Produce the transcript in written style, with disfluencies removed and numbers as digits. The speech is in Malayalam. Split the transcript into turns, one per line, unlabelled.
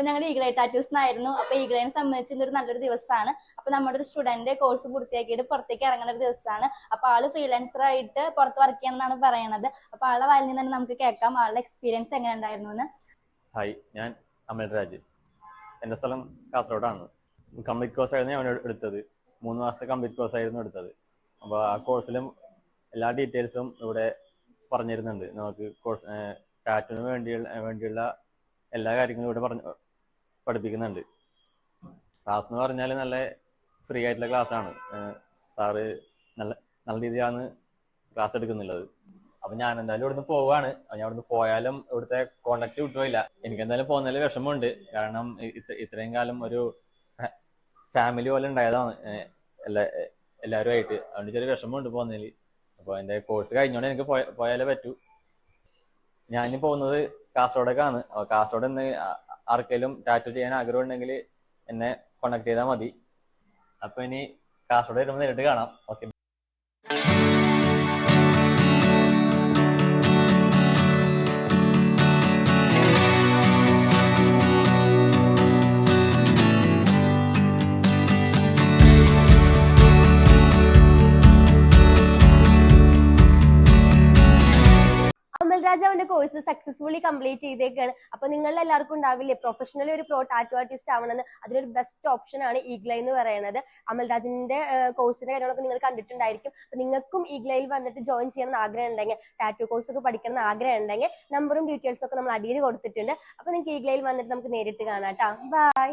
ഞങ്ങൾ ഈഗിളൈ ടാറ്റൂസ് എന്നായിരുന്നു. അപ്പൊ ഈഗിളൈനെ സംബന്ധിച്ച് ഇന്നൊരു നല്ലൊരു ദിവസമാണ്. അപ്പൊ നമ്മുടെ ഒരു സ്റ്റുഡന്റ് കോഴ്സ് പൂർത്തിയാക്കിയിട്ട് പുറത്തേക്ക് ഇറങ്ങുന്ന ഒരു ദിവസമാണ്. അപ്പൊ ആള് ഫ്രീലാൻസർ ആയിട്ട് പുറത്ത് വർക്ക് ചെയ്യണമെന്നാണ് പറയണത്. അപ്പൊ ആളെ വായിൽ നിന്ന് തന്നെ നമുക്ക് കേൾക്കാം ആളുടെ എക്സ്പീരിയൻസ് എങ്ങനെ ഉണ്ടായിരുന്നു എന്ന്.
ഹായ്, ഞാൻ അമൽ രാജ്. എൻ്റെ സ്ഥലം കാസർഗോഡാണ്. കംപ്ലീറ്റ് കോഴ്സ് ആയിരുന്നു ഞാൻ എടുത്തത്. 3 മാസത്തെ കംപ്ലീറ്റ് കോഴ്സ് ആയിരുന്നു എടുത്തത്. അപ്പോൾ ആ കോഴ്സിലും എല്ലാ ഡീറ്റെയിൽസും ഇവിടെ പറഞ്ഞിരുന്നുണ്ട്. നമുക്ക് കോഴ്സ് ടാറ്റുവിന് വേണ്ടിയുള്ള എല്ലാ കാര്യങ്ങളും ഇവിടെ പഠിപ്പിക്കുന്നുണ്ട്. ക്ലാസ് എന്ന് പറഞ്ഞാൽ നല്ല ഫ്രീ ആയിട്ടുള്ള ക്ലാസ്സാണ്. സാറ് നല്ല രീതിയിലാണ് ക്ലാസ് എടുക്കുന്നുള്ളത്. അപ്പം ഞാൻ എന്തായാലും ഇവിടുന്ന് പോവാണ്. ഞാൻ ഇവിടുന്ന് പോയാലും ഇവിടുത്തെ കോണ്ടാക്ട് കിട്ടുകയില്ല. എനിക്ക് എന്തായാലും പോകുന്നതിൽ വിഷമമുണ്ട്. കാരണം ഇത്രയും കാലം ഒരു ഫാമിലി പോലെ ഉണ്ടായതാണ് എല്ലാവരുമായിട്ട്. അതുകൊണ്ട് ചെറിയ വിഷമമുണ്ട് പോകുന്നതിൽ. അപ്പോൾ എൻ്റെ കോഴ്സ് കഴിഞ്ഞോണ്ട് എനിക്ക് പോയാലേ പറ്റൂ. ഞാൻ പോകുന്നത് കാസർഗോഡേക്കാണ്. അപ്പോൾ കാസർഗോഡ് നിന്ന് ആർക്കെങ്കിലും ടാറ്റു ചെയ്യാൻ ആഗ്രഹം ഉണ്ടെങ്കിൽ എന്നെ കോണ്ടാക്ട് ചെയ്താൽ മതി. അപ്പോൾ ഇനി കാസർഗോഡ് വരുമ്പോൾ നേരിട്ട് കാണാം. ഓക്കെ.
അമൽരാജാവിന്റെ കോഴ്സ് സക്സസ്ഫുള്ളി കംപ്ലീറ്റ് ചെയ്തേക്കാണ്. അപ്പൊ നിങ്ങൾ എല്ലാവർക്കും ഉണ്ടാവില്ലേ പ്രൊഫഷണലി ഒരു ടാറ്റു ആർട്ടിസ്റ്റ് ആവണമെന്ന്. അതിനൊരു ബെസ്റ്റ് ഓപ്ഷൻ ആണ് ഈഗ്ലൈ എന്ന് പറയുന്നത്. അമൽരാജിന്റെ കോഴ്സിന്റെ കാര്യങ്ങളൊക്കെ നിങ്ങൾ കണ്ടിട്ടുണ്ടായിരിക്കും. അപ്പൊ നിങ്ങൾക്കും ഈഗ്ലൈയിൽ വന്നിട്ട് ജോയിൻ ചെയ്യണമെന്ന് ആഗ്രഹം ഉണ്ടെങ്കിൽ, ടാറ്റു കോഴ്സ് ഒക്കെ പഠിക്കണം എന്ന് ആഗ്രഹം ഉണ്ടെങ്കിൽ നമ്പറും ഡീറ്റെയിൽസും ഒക്കെ നമ്മൾ അടിയിൽ കൊടുത്തിട്ടുണ്ട്. അപ്പൊ നിങ്ങൾക്ക് ഈഗ്ലൈയിൽ വന്നിട്ട് നമുക്ക് നേരിട്ട് കാണാം കേട്ടോ. ബൈ.